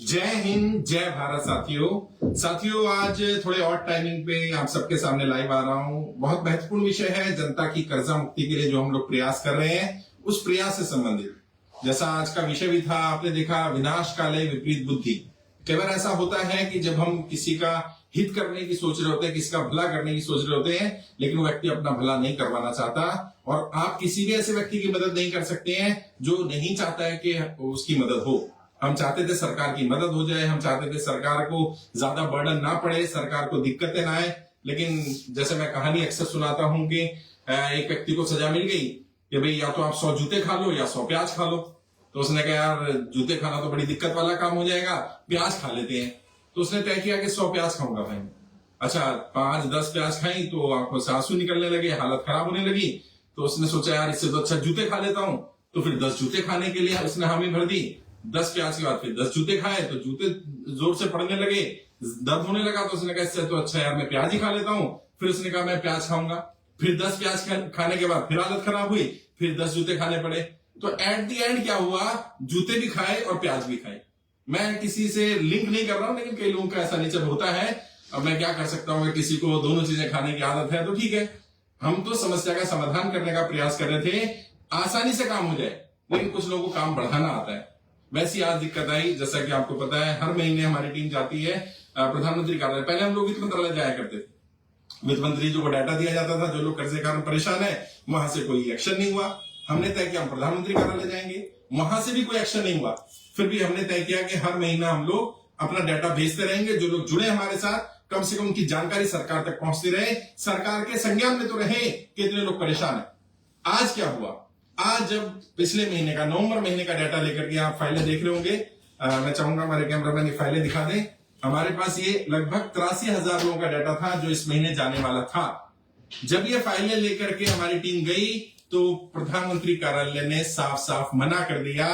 जय हिंद, जय भारत। साथियों आज थोड़े और टाइमिंग पे आप सबके सामने लाइव आ रहा हूं। बहुत महत्वपूर्ण विषय है, जनता की कर्जा मुक्ति के लिए जो हम लोग प्रयास कर रहे हैं उस प्रयास से संबंधित। जैसा आज का विषय भी था, आपने देखा, विनाश काले विपरीत बुद्धि। कई बार ऐसा होता है कि जब हम किसी का हित करने की सोच रहे होते हैं, किसी का भला करने की सोच रहे होते हैं, लेकिन वो व्यक्ति अपना भला नहीं करवाना चाहता, और आप किसी भी ऐसे व्यक्ति की मदद नहीं कर सकते हैं जो नहीं चाहता है कि उसकी मदद हो। हम चाहते थे सरकार की मदद हो जाए, हम चाहते थे सरकार को ज्यादा बर्डन ना पड़े, सरकार को दिक्कतें ना आए। लेकिन जैसे मैं कहानी अक्सर सुनाता हूं कि एक व्यक्ति को सजा मिल गई कि भाई या तो आप 100 जूते खा लो या 100 प्याज खा लो। तो उसने कहा यार जूते खाना तो बड़ी दिक्कत वाला काम हो जाएगा, प्याज खा लेते हैं। तो उसने तय किया कि 100 प्याज खाऊंगा भाई। अच्छा 5-10 प्याज खाई तो आंखों से आंसू निकलने लगे, हालत खराब होने लगी। तो उसने सोचा यार इससे तो अच्छा जूते खा लेता हूं। तो फिर 10 जूते खाने के लिए उसने हामी भर दी। 10 प्याज के बाद फिर 10 जूते खाए तो जूते जोर से पड़ने लगे, दर्द होने लगा। तो उसने कहा इससे तो अच्छा यार मैं प्याज ही खा लेता हूं। फिर उसने कहा मैं प्याज खाऊंगा। फिर 10 प्याज खाने के बाद फिर हालत खराब हुई, फिर 10 जूते खाने पड़े। तो एट दी एंड क्या हुआ, जूते भी खाए और प्याज भी खाए। मैं किसी से लिंक नहीं कर रहा हूं, लेकिन कई लोगों का ऐसा नेचर होता है। अब मैं क्या कर सकता हूं, किसी को दोनों चीजें खाने की आदत है तो ठीक है। हम तो समस्या का समाधान करने का प्रयास कर रहे थे, आसानी से काम हो जाए, लेकिन कुछ लोगों को काम बढ़ाना आता है। वैसी आज दिक्कत आई। जैसा कि आपको पता है हर महीने हमारी टीम जाती है प्रधानमंत्री कार्यालय। पहले हम लोग वित्त मंत्रालय जाया करते थे। वित्त मंत्री जो डाटा दिया जाता था, जो लोग कर्जे के कारण परेशान है, वहां से कोई एक्शन नहीं हुआ। हमने तय किया हम प्रधानमंत्री कार्यालय जाएंगे, वहां से भी कोई एक्शन नहीं हुआ। फिर भी हमने तय किया कि हर महीना हम लोग अपना डाटा भेजते रहेंगे। जो लोग जुड़े हमारे साथ, कम से कम उनकी जानकारी सरकार तक पहुंचती रहे, सरकार के संज्ञान में तो रहे कि इतने लोग परेशान है। आज क्या हुआ, आज जब पिछले महीने का नवंबर महीने का डाटा लेकर के आप फाइलें देख रहे होंगे, मैं चाहूंगा हमारे कैमरामैन ये फाइलें दिखा दें। हमारे पास ये लगभग 83,000 लोगों का डाटा था जो इस महीने जाने वाला था। जब ये फाइलें लेकर के हमारी टीम गई तो प्रधानमंत्री कार्यालय ने साफ साफ मना कर दिया।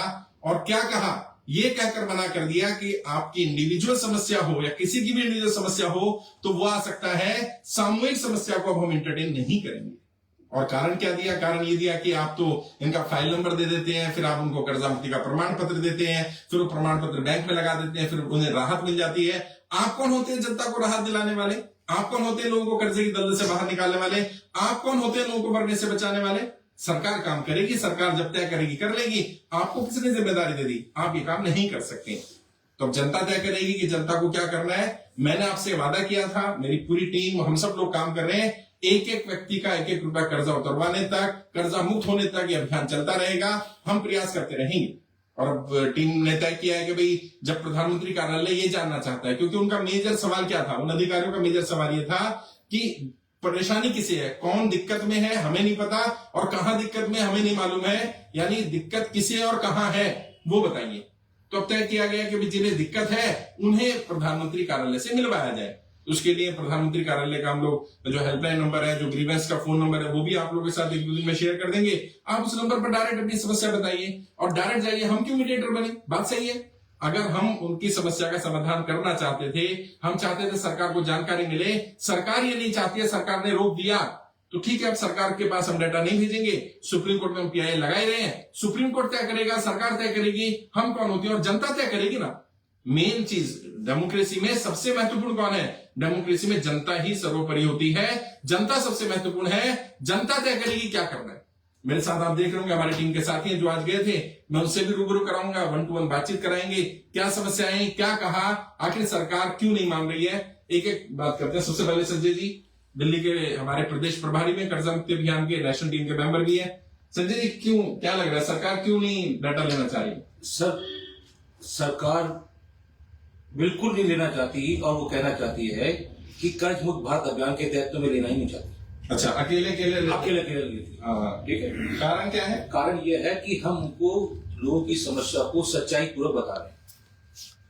और क्या कहा, ये कहकर मना कर दिया कि आपकी इंडिविजुअल समस्या हो या किसी की भी इंडिविजुअल समस्या हो तो वो आ सकता है, सामूहिक समस्या को अब हम एंटरटेन नहीं करेंगे। और कारण क्या दिया, कारण ये दिया कि आप तो इनका फाइल नंबर दे देते हैं, फिर आप उनको कर्जा मुक्ति का प्रमाण पत्र देते हैं, फिर वो प्रमाण पत्र बैंक में लगा देते हैं, फिर उन्हें राहत मिल जाती है। आप कौन होते हैं जनता को राहत दिलाने वाले? आप कौन होते हैं लोगों को कर्जे की दलदल से बाहर निकालने वाले? आप कौन होते हैं लोगों को मरने से बचाने वाले? सरकार काम करेगी, सरकार जब तय करेगी कर लेगी। आपको किसने जिम्मेदारी दे दी? आप ये काम नहीं कर सकते। तो अब जनता तय करेगी कि जनता को क्या करना है। मैंने आपसे वादा किया था, मेरी पूरी टीम, हम सब लोग काम कर रहे हैं, एक एक व्यक्ति का 1-1 रुपया कर्जा उतरवाने तक, कर्जा मुक्त होने तक ये अभियान चलता रहेगा। हम प्रयास करते रहेंगे। और अब टीम ने तय किया है कि भाई जब प्रधानमंत्री कार्यालय ये जानना चाहता है, क्योंकि उनका मेजर सवाल क्या था, उन अधिकारियों का मेजर सवाल ये था कि परेशानी किसे है, कौन दिक्कत में है हमें नहीं पता, और कहां दिक्कत में हमें नहीं मालूम है, यानी दिक्कत किसे और कहां है वो बताइए। तो अब तय किया गया कि जिन्हें दिक्कत है उन्हें प्रधानमंत्री कार्यालय से मिलवाया जाए। उसके लिए प्रधानमंत्री कार्यालय का हम लोग जो हेल्पलाइन नंबर है, जो ग्रीवेंस का फोन नंबर है, वो भी आप लोगों के साथ 1-2 दिन में शेयर कर देंगे। आप उस नंबर पर डायरेक्ट अपनी समस्या बताइए और डायरेक्ट जाइए। हम क्यों मीडिएटर बने? बात सही है। अगर हम उनकी समस्या का समाधान करना चाहते थे, हम चाहते थे सरकार को जानकारी मिले, सरकार ये नहीं चाहती है, सरकार ने रोक दिया, तो ठीक है अब सरकार के पास हम डाटा नहीं भेजेंगे। सुप्रीम कोर्ट में हम PI लगाए रहे हैं, सुप्रीम कोर्ट तय करेगा, सरकार तय करेगी हम कौन होती है, और जनता तय करेगी ना। मेन चीज डेमोक्रेसी में सबसे महत्वपूर्ण कौन है? डेमोक्रेसी में जनता ही सर्वोपरि होती है, जनता सबसे महत्वपूर्ण है। जनता तय करेगी क्या करना है। मेरे साथ आप देख रहे होंगे हमारी टीम के साथी हैं जो आज गए थे, मैं उनसे भी रूबरू कराऊंगा, 1-to-1 बातचीत कराएंगे, क्या समस्याएं, क्या कहा, आखिर सरकार क्यों नहीं मान रही है। एक एक बात करते हैं। सबसे पहले संजय जी, दिल्ली के हमारे प्रदेश प्रभारी में कर्जा मुक्ति अभियान के नेशनल टीम के मेंबर भी है। संजय जी क्यों, क्या लग रहा है सरकार क्यों नहीं डाटा लेना चाह रही? सर सरकार बिल्कुल नहीं लेना चाहती, और वो कहना चाहती है कि कर्ज मुक्त भारत अभियान के तहत तो मैं लेना ही नहीं चाहती। अच्छा, अकेले लेती। ठीक है, कारण क्या है? कारण ये है कि हम उनको लोगों की समस्या को सच्चाई पूर्वक बता रहे हैं।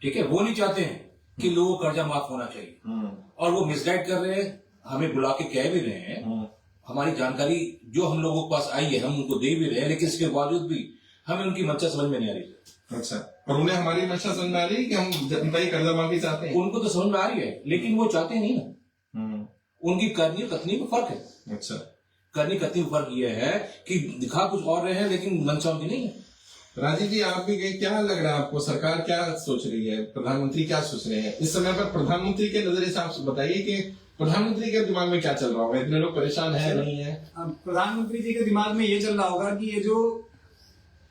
ठीक है, वो नहीं चाहते हैं कि लोगों को कर्जा माफ होना चाहिए, और वो मिसगाइड कर रहे हैं, हमें बुला के कह भी रहे हैं। हमारी जानकारी जो हम लोगों के पास आई है हम उनको दे भी रहे हैं, लेकिन इसके बावजूद भी हमें उनकी मंशा समझ में नहीं आ रही। अच्छा, और उन्हें हमारी मंशा समझ में आ रही है कि हम जनता ही कर्जा माफी चाहते हैं? उनको तो समझ में आ रही है, लेकिन वो चाहते नहीं ना। उनकी करनी कथनी में फर्क है। अच्छा, करनी कथनी में फर्क ये है कि दिखा कुछ और रहे हैं, लेकिन मंशा उनकी नहीं है। राजीव जी, आप भी गए, क्या लग रहा है आपको? सरकार क्या सोच रही है, प्रधानमंत्री क्या सोच रहे हैं इस समय पर? प्रधानमंत्री के नजरिए से आप बताइए कि प्रधानमंत्री के दिमाग में क्या चल रहा होगा? इतने लोग परेशान है नहीं है? प्रधानमंत्री जी के दिमाग में ये चल रहा होगा कि ये जो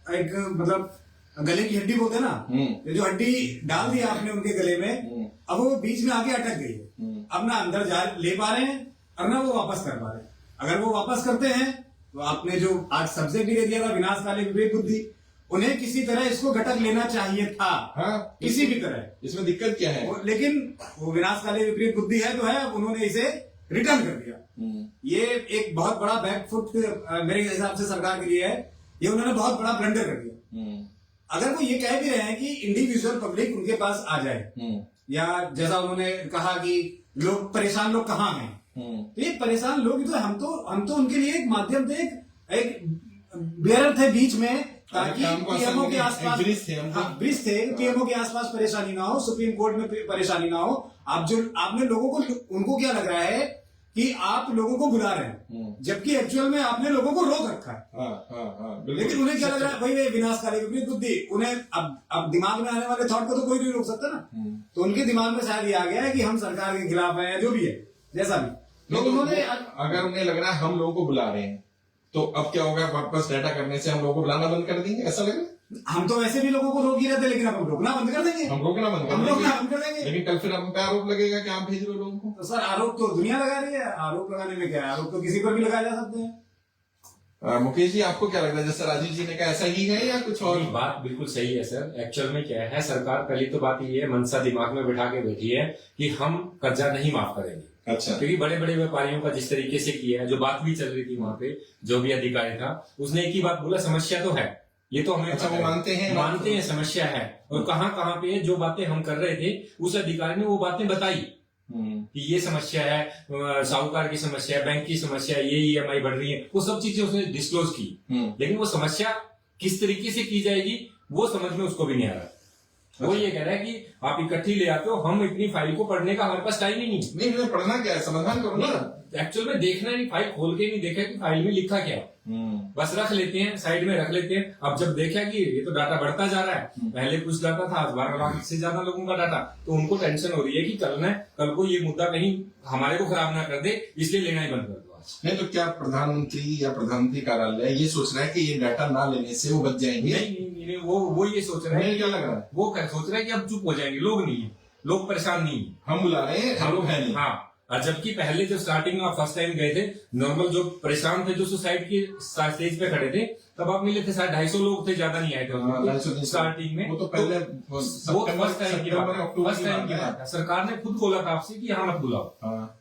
एक मतलब गले की हड्डी बोलते हैं ना, ये जो हड्डी डाल दी आपने उनके गले में, अब वो बीच में आके अटक गई है। अब ना अंदर जा ले पा रहे हैं और ना वो वापस कर पा रहे हैं। अगर वो वापस करते हैं तो आपने जो आज सब्जेक्ट दे दिया था विनाशकाले विपरीत बुद्धि, उन्हें किसी तरह इसको घटक लेना चाहिए था। हाँ, किसी भी तरह। इसमें दिक्कत क्या है? लेकिन वो विनाशकाले विपरीत बुद्धि है तो है, उन्होंने इसे रिटर्न कर दिया। ये एक बहुत बड़ा बैकफुट मेरे हिसाब से सरकार के लिए है। ये उन्होंने बहुत बड़ा ब्लंडर कर दिया। अगर वो ये कह भी रहे हैं कि इंडिविजुअल पब्लिक उनके पास आ जाए, या जैसा उन्होंने कहा कि लोग परेशान लोग कहाँ हैं, तो ये परेशान लोग तो हम तो उनके लिए एक माध्यम थे, एक बेरर थे बीच में, ताकि पीएमओ के आसपास ब्रिज थे, पीएमओ के आसपास परेशानी ना हो, सुप्रीम कोर्ट में परेशानी ना हो। आपने लोगों को, उनको क्या लग रहा है कि आप लोगों को बुला रहे हैं, जबकि एक्चुअल में आपने लोगों को रोक रखा है। लेकिन उन्हें क्या लग रहा है, भाई विनाशकारी विपरीत बुद्धि, उन्हें अब दिमाग में आने वाले थॉट को तो कोई नहीं रोक सकता ना। तो उनके दिमाग में शायद ये आ गया है कि हम सरकार के खिलाफ हैं, जो भी है, जैसा भी। तो उन्होंने, अगर उन्हें लग रहा है हम लोगों को बुला रहे हैं, तो अब क्या होगा? वापस डाटा करने से हम लोगों को बुलाना बंद कर देंगे, ऐसा लग रहा है? हम तो वैसे भी लोगों को रोक ही रहे थे, लेकिन अब हम रोकना बंद कर देंगे। हम रोकना बंद कर देंगे। लेकिन कल फिर हम पे आरोप लगेगा कि आप भेज रहे हो लोगों को। तो सर, आरोप तो दुनिया लगा रही है, आरोप लगाने में क्या है? आरोप तो किसी पर भी लगाए जा सकते हैं। मुकेश जी, आपको क्या लगता है? जैसे राजीव जी ने कहा, ऐसा ही है या कुछ और? बात बिल्कुल सही है सर। एक्चुअल में क्या है, सरकार पहली तो बात ये है, मनसा दिमाग में बिठा के बैठी है कि हम कर्जा नहीं माफ करेंगे। अच्छा। क्योंकि बड़े बड़े व्यापारियों का जिस तरीके से किया है, जो बात भी चल रही थी वहां पे, जो भी अधिकारी था उसने एक ही बात बोला, समस्या तो है, ये तो हमें अच्छा, वो मानते हैं समस्या है। और कहाँ कहाँ पे जो बातें हम कर रहे थे, उस अधिकारी ने वो बातें बताई कि ये समस्या है, साहूकार की समस्या है, बैंक की समस्या है, ये EMI बढ़ रही है, वो सब चीजें उसने डिस्क्लोज की। लेकिन वो समस्या किस तरीके से की जाएगी वो समझ में उसको भी नहीं आ रहा। वो ये कह रहा है कि आप इकट्ठी ले आते हो, हम इतनी फाइल को पढ़ने का हमारे पास टाइम ही नहीं। नहीं, पढ़ना क्या है, समाधान करो ना। एक्चुअल में देखना नहीं, फाइल खोल के नहीं देखा कि फाइल में लिखा क्या, बस रख लेते हैं, साइड में रख लेते हैं। अब जब देखा कि ये तो डाटा बढ़ता जा रहा है, पहले कुछ डाटा था, 12 लाख से ज्यादा लोगों का डाटा, तो उनको टेंशन हो रही है कि कल को ये मुद्दा कहीं हमारे को खराब ना कर दे, इसलिए लेना ही बंद कर दो। नहीं तो क्या प्रधानमंत्री या प्रधानमंत्री कार्यालय ये सोच रहा है कि ये डाटा ना लेने से वो बच जाएंगे? नहीं, वो ये सोच रहे हैं, क्या लग रहा है? वो सोच रहे हैं कि अब चुप हो जाएंगे, लोग नहीं है, लोग परेशान नहीं है, हम बुला रहे हैं, हम लोग है नहीं। हाँ, और जबकि पहले जब स्टार्टिंग में फर्स्ट टाइम गए थे, नॉर्मल जो परेशान थे, जो सुसाइड के स्टेज पे खड़े थे, तब आप मिले थे, शायद 250 लोग थे, ज्यादा नहीं आए थे स्टार्टिंग में। वो तो पहले फर्स्ट टाइम की बात है। सरकार ने खुद बोला था आपसे कि यहाँ मत बुलाओ,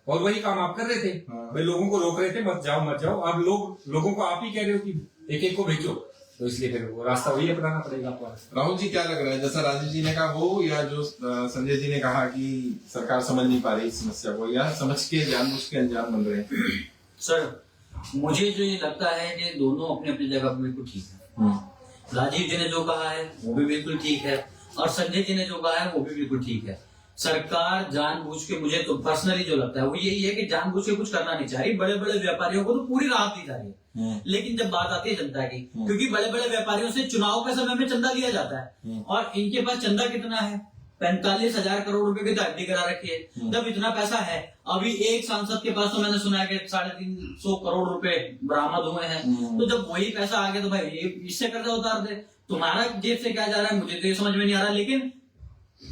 और वही काम आप कर रहे थे, भाई लोगों को रोक रहे थे, मत जाओ। अब लोगों को आप ही कह रहे हो कि एक एक को भेजो, तो इसलिए फिर वो रास्ता वही अपनाना पड़ेगा आपको। राहुल जी, क्या लग रहा है? जैसा राजीव जी ने कहा वो, या जो संजय जी ने कहा कि सरकार समझ नहीं पा रही इस समस्या को, या समझ के जानबूझ के अनजान बन रहे हैं? सर, मुझे जो ये लगता है कि दोनों अपनी अपनी जगह पर बिल्कुल ठीक है। राजीव जी ने जो कहा है वो भी बिल्कुल ठीक है, और संजय जी ने जो कहा है वो भी बिल्कुल ठीक है। सरकार जानबूझ के, मुझे तो पर्सनली जो लगता है वो यही है कि जानबूझ के कुछ करना नहीं चाहिए। बड़े बड़े व्यापारियों को तो पूरी राहत दी जा रही है, लेकिन जब बात आती है जनता की, क्योंकि बड़े बड़े व्यापारियों से चुनाव के समय में चंदा लिया जाता है, और इनके पास चंदा कितना है, 45,000 करोड़ रुपए की एफडी करा रखी है। जब इतना पैसा है, अभी एक सांसद के पास तो मैंने सुना है कि 350 करोड़ रुपए बरामद हुए हैं, तो जब वही पैसा आ गया तो भाई इससे कर्जा उतार दे। तुम्हारा जेब से क्या जा रहा है मुझे तो ये समझ में नहीं आ रहा। लेकिन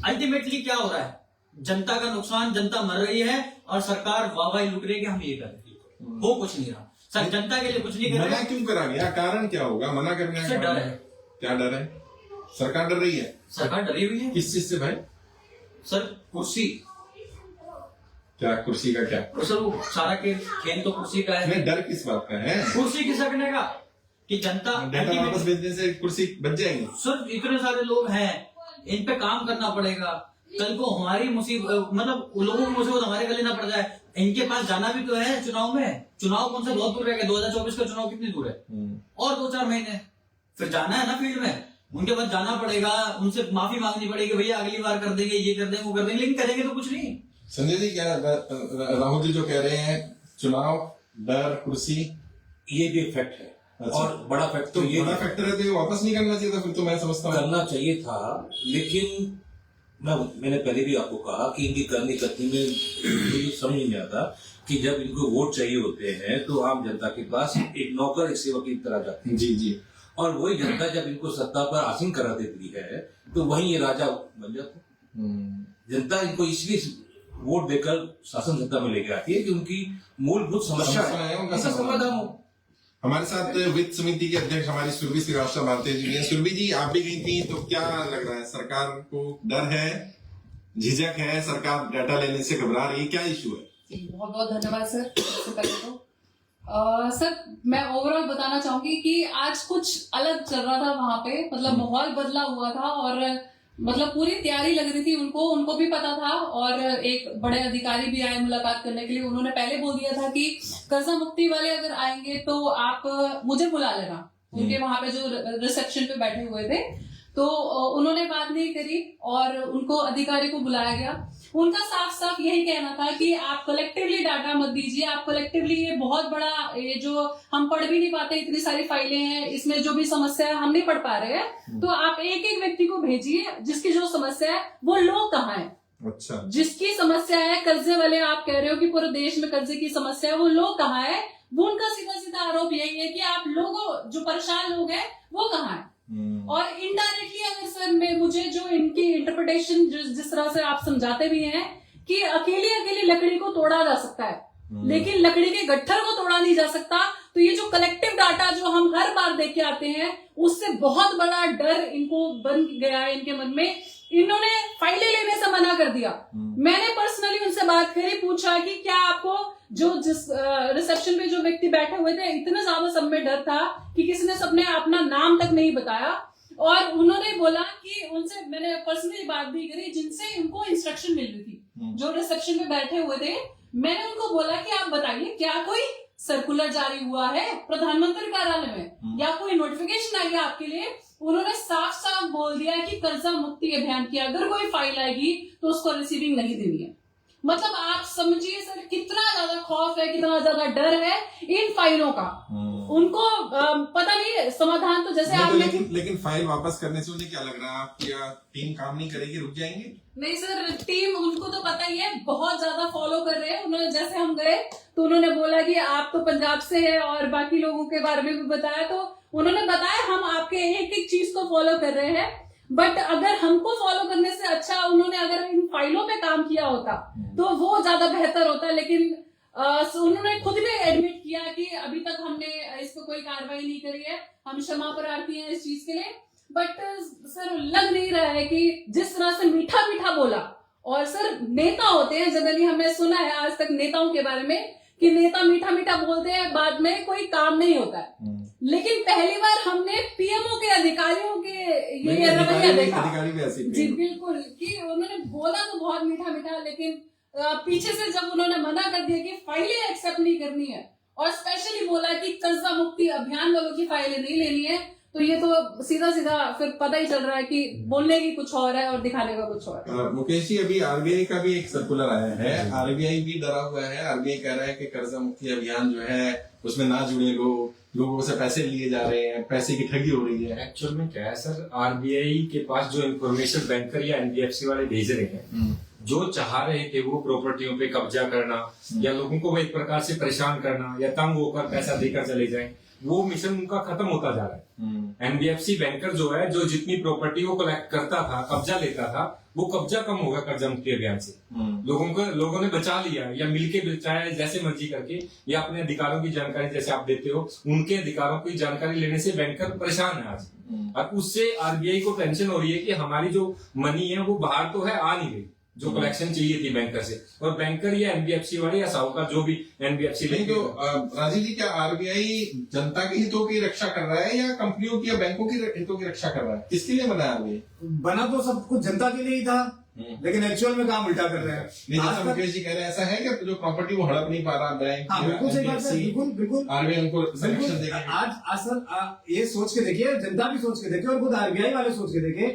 अल्टीमेटली क्या हो रहा है, जनता का नुकसान, जनता मर रही है, और सरकार वाहवाही लुट रही है कि हम ये कर रहे हैं, वो कुछ नहीं रहा। सर, जनता के लिए कुछ नहीं कर रहे। मना क्यों करा गया? कारण क्या होगा मना करने का? डर है। क्या डर है? सरकार डर रही है? सरकार डरी हुई है। किस चीज से भाई? सर, कुर्सी। क्या कुर्सी का? क्या सर, वो सारा खेल तो कुर्सी का है। नहीं, डर किस बात का है? कुर्सी खिसकने का, कि जनता डाटा वापस भेजने से कुर्सी बच जाएगी। सर, इतने सारे लोग हैं, इन पे काम करना पड़ेगा। कल को हमारी मुसीबत, मतलब लोगों की मुसीबत हमारे गले ना पड़ जाए। इनके पास जाना भी तो है चुनाव में। चुनाव कौन सा बहुत दूर रहेगा? 2024 का चुनाव कितनी दूर है? और 2-4 महीने फिर जाना है ना फील्ड में। उनके पास जाना पड़ेगा, उनसे माफी मांगनी पड़ेगी, भैया अगली बार कर देंगे, ये कर देंगे, वो कर देंगे, लेकिन करेंगे तो कुछ नहीं। संजय जी, क्या राहुल जी जो कह रहे हैं, चुनाव, डर, कुर्सी, ये भी फैक्ट है। अच्छा। और बड़ा फैक्टर तो ये बड़ा फैक्टर है तो ये वापस नहीं करना चाहिए था फिर, तो मैं समझता हूँ करना चाहिए था, लेकिन मैंने पहले भी आपको कहा कि इनकी करनी कथनी में मुझे समझ नहीं आता कि जब इनको वोट चाहिए होते हैं तो आम जनता के पास एक नौकर एक सेवक की तरह जाते हैं। जी जी। और वही जनता जब इनको सत्ता पर आसीन करा देती है तो वहीं ये राजा बन जाते हैं। जनता इनको इसलिए वोट देकर शासन सत्ता में लेके आती है कि उनकी मूलभूत समस्या है, उनका उसका समाधान हो। हमारे साथ वित्त समिति के अध्यक्ष हमारी सुरभि श्रीवास्तव भारती जी हैं। सुरभि जी, आप भी गई थी, तो क्या लग रहा है, सरकार को डर है, झिझक है, सरकार डाटा लेने से घबरा रही है, क्या इशू है? जी, बहुत बहुत धन्यवाद सर। सबसे पहले तो सर मैं ओवरऑल बताना चाहूंगी कि आज कुछ अलग चल रहा था वहां पे, मतलब माहौल बदला हुआ था और मतलब पूरी तैयारी लग रही थी उनको भी पता था। और एक बड़े अधिकारी भी आए मुलाकात करने के लिए, उन्होंने पहले बोल दिया था कि कर्जा मुक्ति वाले अगर आएंगे तो आप मुझे बुला लेना। उनके वहां पे जो रिसेप्शन पे बैठे हुए थे, तो उन्होंने बात नहीं करी और उनको अधिकारी को बुलाया गया। उनका साफ साफ यही कहना था कि आप कलेक्टिवली डाटा मत दीजिए, आप कलेक्टिवली ये बहुत बड़ा, ये जो हम पढ़ भी नहीं पाते, इतनी सारी फाइलें हैं, इसमें जो भी समस्या है हम नहीं पढ़ पा रहे हैं, तो आप एक एक व्यक्ति को भेजिए जिसकी जो समस्या है वो लोग कहाँ है। अच्छा। जिसकी समस्या है कर्जे वाले, आप कह रहे हो कि पूरे देश में कर्जे की समस्या है, वो लोग कहाँ है। वो उनका सीधा सीधा आरोप यही है कि आप लोगों, जो परेशान लोग हैं वो कहाँ है। और इनडायरेक्टली अगर सर मैं मुझे जो इनकी इंटरप्रिटेशन जिस तरह से आप समझाते भी हैं कि अकेली लकड़ी को तोड़ा जा सकता है, लेकिन लकड़ी के गट्ठर को तोड़ा नहीं जा सकता, तो ये जो कलेक्टिव डाटा जो हम हर बार देख के आते हैं, उससे बहुत बड़ा डर इनको बन गया है इनके मन में। इन्होंने फाइलें लेने से मना कर दिया। मैंने पर्सनली उनसे बात करी, पूछा कि क्या आपको जो जिस रिसेप्शन पे जो व्यक्ति बैठे हुए थे, इतना ज्यादा सब में डर था कि किसी ने सबने अपना नाम तक नहीं बताया। और उन्होंने बोला कि उनसे मैंने पर्सनली बात भी करी जिनसे उनको इंस्ट्रक्शन मिल रही थी, जो रिसेप्शन पे बैठे हुए थे। मैंने उनको बोला कि आप बताइए क्या कोई सर्कुलर जारी हुआ है प्रधानमंत्री कार्यालय में या कोई नोटिफिकेशन आई है आपके लिए। उन्होंने साफ साफ बोल दिया कि कर्जा मुक्ति अभियान की अगर कोई फाइल आएगी तो उसको रिसीविंग नहीं देनी है। मतलब आप समझिए सर कितना ज्यादा खौफ है, कितना ज्यादा डर है इन फाइलों का। उनको पता नहीं समाधान तो जैसे आप लेकिन फाइल वापस करने से उन्हें क्या लग रहा है, आपकी टीम काम नहीं करेगी, रुक जाएंगे? नहीं सर, टीम उनको तो पता ही है, बहुत ज्यादा फॉलो कर रहे हैं। उन्होंने जैसे हम गए तो उन्होंने बोला कि आप तो पंजाब से है और बाकी लोगों के बारे में भी बताया, तो उन्होंने बताया हम आपके एक एक चीज को फॉलो कर रहे हैं। बट अगर हमको फॉलो करने से अच्छा उन्होंने अगर इन फाइलों पे काम किया होता तो वो ज्यादा बेहतर होता। लेकिन उन्होंने खुद भी एडमिट किया कि अभी तक हमने इस पर कोई कार्रवाई नहीं करी है, हम क्षमा प्रार्थी हैं इस चीज के लिए। बट सर लग नहीं रहा है कि जिस तरह से मीठा मीठा बोला, और सर नेता होते हैं जनरली, हमने सुना है आज तक नेताओं के बारे में कि नेता मीठा मीठा बोलते हैं, बाद में कोई काम नहीं होता है। लेकिन पहली बार हमने पीएमओ के अधिकारियों के ये रवैया देखा। अधिकारी भी ऐसे जी बिल्कुल, कि उन्होंने बोला तो बहुत मीठा मीठा, लेकिन पीछे से जब उन्होंने मना कर दिया कि फाइलें एक्सेप्ट नहीं करनी है और स्पेशली बोला कि कर्जा मुक्ति अभियान वालों की फाइलें नहीं लेनी है, तो ये तो सीधा सीधा फिर पता ही चल रहा है कि बोलने की कुछ और है और दिखाने का कुछ और है। मुकेश जी, अभी आरबीआई का भी एक सर्कुलर आया है, आरबीआई भी डरा हुआ है। आरबीआई कह रहा है कि कर्जा मुक्ति अभियान जो है उसमें ना जुड़े लोगों से पैसे लिए जा रहे हैं, पैसे की ठगी हो रही है। एक्चुअल में क्या है सर, आरबीआई के पास जो इन्फॉर्मेशन बैंकर या एनबीएफसी वाले भेज रहे हैं, जो चाह रहे थे वो प्रॉपर्टियों पे कब्जा करना या लोगों को एक प्रकार से परेशान करना या तंग होकर पैसा देकर चले जाएं, वो मिशन उनका खत्म होता जा रहा है। एनबीएफसी बैंकर जो है, जो जितनी प्रॉपर्टी को कलेक्ट करता था, कब्जा लेता था, वो कब्जा कम होगा कर्जा मुक्ति अभियान से। लोगों ने बचा लिया या मिलके बचाया, जैसे मर्जी करके, या अपने अधिकारों की जानकारी जैसे आप देते हो, उनके अधिकारों की जानकारी लेने से बैंकर परेशान है आज। और उससे आरबीआई को टेंशन हो रही है कि हमारी जो मनी है वो बाहर तो है, आ नहीं रही, जो कलेक्शन चाहिए थी बैंकर से। और बैंकर या एनबीएफसी वाले या साहूकार जो भी एनबीएफसी नहीं, तो राजीव जी, क्या आरबीआई जनता के हितों की रक्षा कर रहा है या कंपनियों की या बैंकों की हितों की रक्षा कर रहा है? किसके लिए बना आरबीआई? बना तो सब कुछ जनता के लिए ही था, लेकिन एक्चुअल में काम उल्टा कर रहे हैं। जैसा मुकेश जी कह रहे हैं, ऐसा है कि जो प्रॉपर्टी वो हड़प नहीं पा रहा बैंक, बिल्कुल सही बात है, बिल्कुल आरबीआई उनको संरक्षण देगा। आज सर ये सोच के देखिए, जनता भी सोच के देखे और खुद आरबीआई वाले सोच के देखे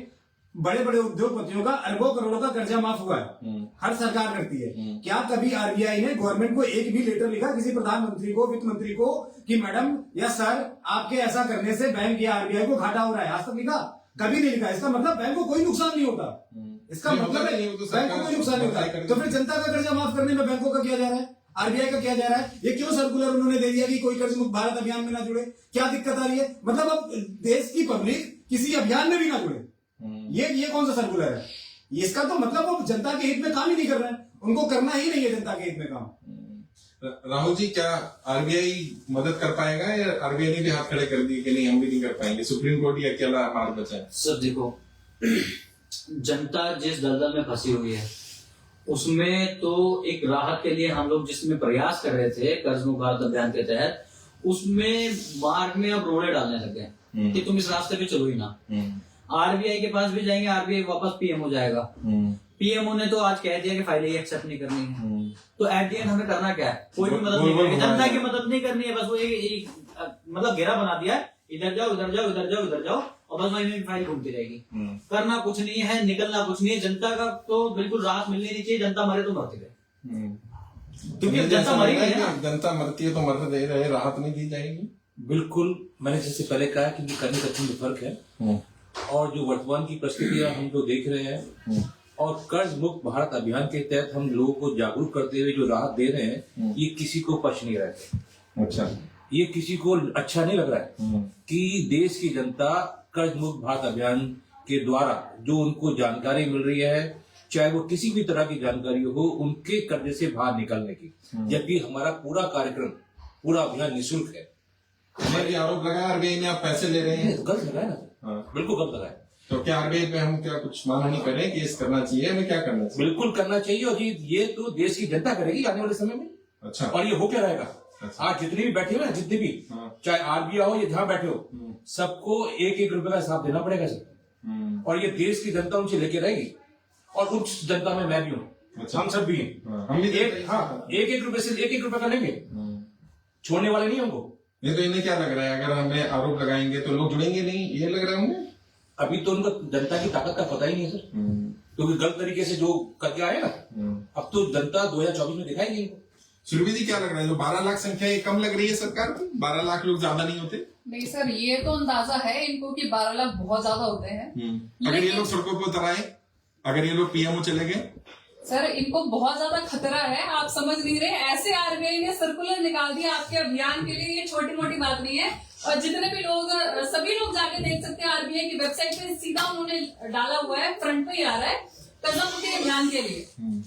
बड़े बड़े उद्योगपतियों का अरबों करोड़ों का कर्जा माफ हुआ है, हर सरकार करती है। क्या कभी आरबीआई ने गवर्नमेंट को एक भी लेटर लिखा किसी प्रधानमंत्री को, वित्त मंत्री को, कि मैडम या सर आपके ऐसा करने से बैंक या आरबीआई को घाटा हो रहा है? आज तक लिखा? कभी नहीं लिखा। इसका मतलब बैंक को कोई नुकसान नहीं होता। इसका मतलब है बैंक को कोई नुकसान नहीं होता। तो फिर जनता का कर्जा माफ करने में बैंकों का किया जा रहा है, आरबीआई का किया जा रहा है? ये क्यों सर्कुलर उन्होंने दे दिया कि कोई कर्ज मुक्त भारत अभियान में ना जुड़े? क्या दिक्कत आ रही है? मतलब अब देश की पब्लिक किसी अभियान में भी ना जुड़े, ये कौन सा सर्कुलर है? इसका तो मतलब वो जनता के हित में काम ही नहीं कर रहे हैं। उनको करना ही नहीं है जनता के हित में काम। राहुल जी, क्या आरबीआई मदद कर पाएगा या आरबीआई ने भी हाथ खड़े कर दिए कि नहीं हम भी नहीं कर पाएंगे, सुप्रीम कोर्ट ही अकेला मार्ग बचा है? सर देखो, जनता जिस दलदल में फंसी हुई है उसमें तो एक राहत के लिए हम लोग जिसमें प्रयास कर रहे थे कर्ज मुक्त भारत अभियान के तहत, उसमें मार्ग में अब रोड़े डालने लग गए कि तुम इस रास्ते पे चलो ही ना। आरबीआई के पास भी जाएंगे, आरबीआई वापस पीएम हो जाएगा। पीएमओ ने तो आज कह दिया कि फाइलें एक्सेप्ट नहीं करनी है। तो एट द एंड हमें करना क्या है? कोई भी मदद नहीं करनी, जनता की मदद नहीं करनी है। बस वो एक मतलब घेरा बना दिया है, इधर जाओ इधर जाओ इधर जाओ इधर जाओ, और बस वही फाइल घूमती रहेगी। करना कुछ नहीं है, निकलना कुछ नहीं है। जनता का तो बिल्कुल राहत मिलनी नहीं चाहिए। जनता मरे तो मरती रहे, क्योंकि जनता मरी नहीं है। जनता मरती है तो मरने दे रहे, राहत नहीं दी जाएगी। बिल्कुल, मैंने जैसे पहले कहा कि करने कथन में फर्क है। और जो वर्तमान की परिस्थितियां हम जो देख रहे हैं और कर्ज मुक्त भारत अभियान के तहत हम लोगों को जागरूक करते हुए जो राहत दे रहे हैं, ये किसी को पच नहीं रहा है। अच्छा, ये किसी को अच्छा नहीं लग रहा है कि देश की जनता कर्ज मुक्त भारत अभियान के द्वारा जो उनको जानकारी मिल रही है, चाहे वो किसी भी तरह की जानकारी हो, उनके कर्जे से बाहर निकलने की, जबकि हमारा पूरा कार्यक्रम, पूरा अभियान निःशुल्क है। हमारे आरोप लगाया आरबीआई ने आप पैसे ले रहे हैं, गलत लगाया ना, बिल्कुल गलत लगाया। तो क्या आरबीआई पे हम क्या कुछ मानहानि करें, केस करना चाहिए, हमें क्या करना चाहिए? बिल्कुल करना चाहिए, और ये तो देश की जनता करेगी आने वाले समय में। अच्छा, और ये हो क्या रहेगा? अच्छा। आज जितने भी बैठे हो ना, जितने भी, चाहे आरबीआई हो या जहां बैठे हो, सबको एक एक रुपए का हिसाब देना पड़ेगा सर। और ये देश की जनता उनसे लेके रहेगी, और उस जनता में मैं भी हूँ। अच्छा। हम सब भी हैं। हम भी एक एक रुपए से एक एक रुपए का लेंगे, छोड़ने वाले नहीं हमको। नहीं तो इन्हें क्या लग रहा है, अगर हमें आरोप लगाएंगे तो लोग जुड़ेंगे नहीं, ये लग रहा है होंगे? अभी तो उनको जनता की ताकत का पता ही नहीं है सर, क्योंकि गलत तरीके से जो करके आए ना, अब तो जनता 2024 में दिखाएगी इनको। सुरभि जी, क्या लग रहा है, जो 12 लाख संख्या ये कम लग रही है सरकार की? 12 लाख लोग ज्यादा नहीं होते? नहीं सर, ये तो अंदाजा है इनको कि 12 लाख बहुत ज्यादा होते हैं। अगर ये लोग सड़कों पर उतर आए, अगर ये लोग पीएमओ चले गए? सर, इनको बहुत ज्यादा खतरा है, आप समझ नहीं रहे। ऐसे आरबीआई ने सर्कुलर निकाल दिया आपके अभियान के लिए, ये छोटी मोटी बात नहीं है। और जितने भी लोग, सभी लोग जाके देख सकते हैं आरबीआई की वेबसाइट पे, सीधा उन्होंने डाला हुआ है, फ्रंट पे ही आ रहा है, कर्जा मुक्ति अभियान के लिए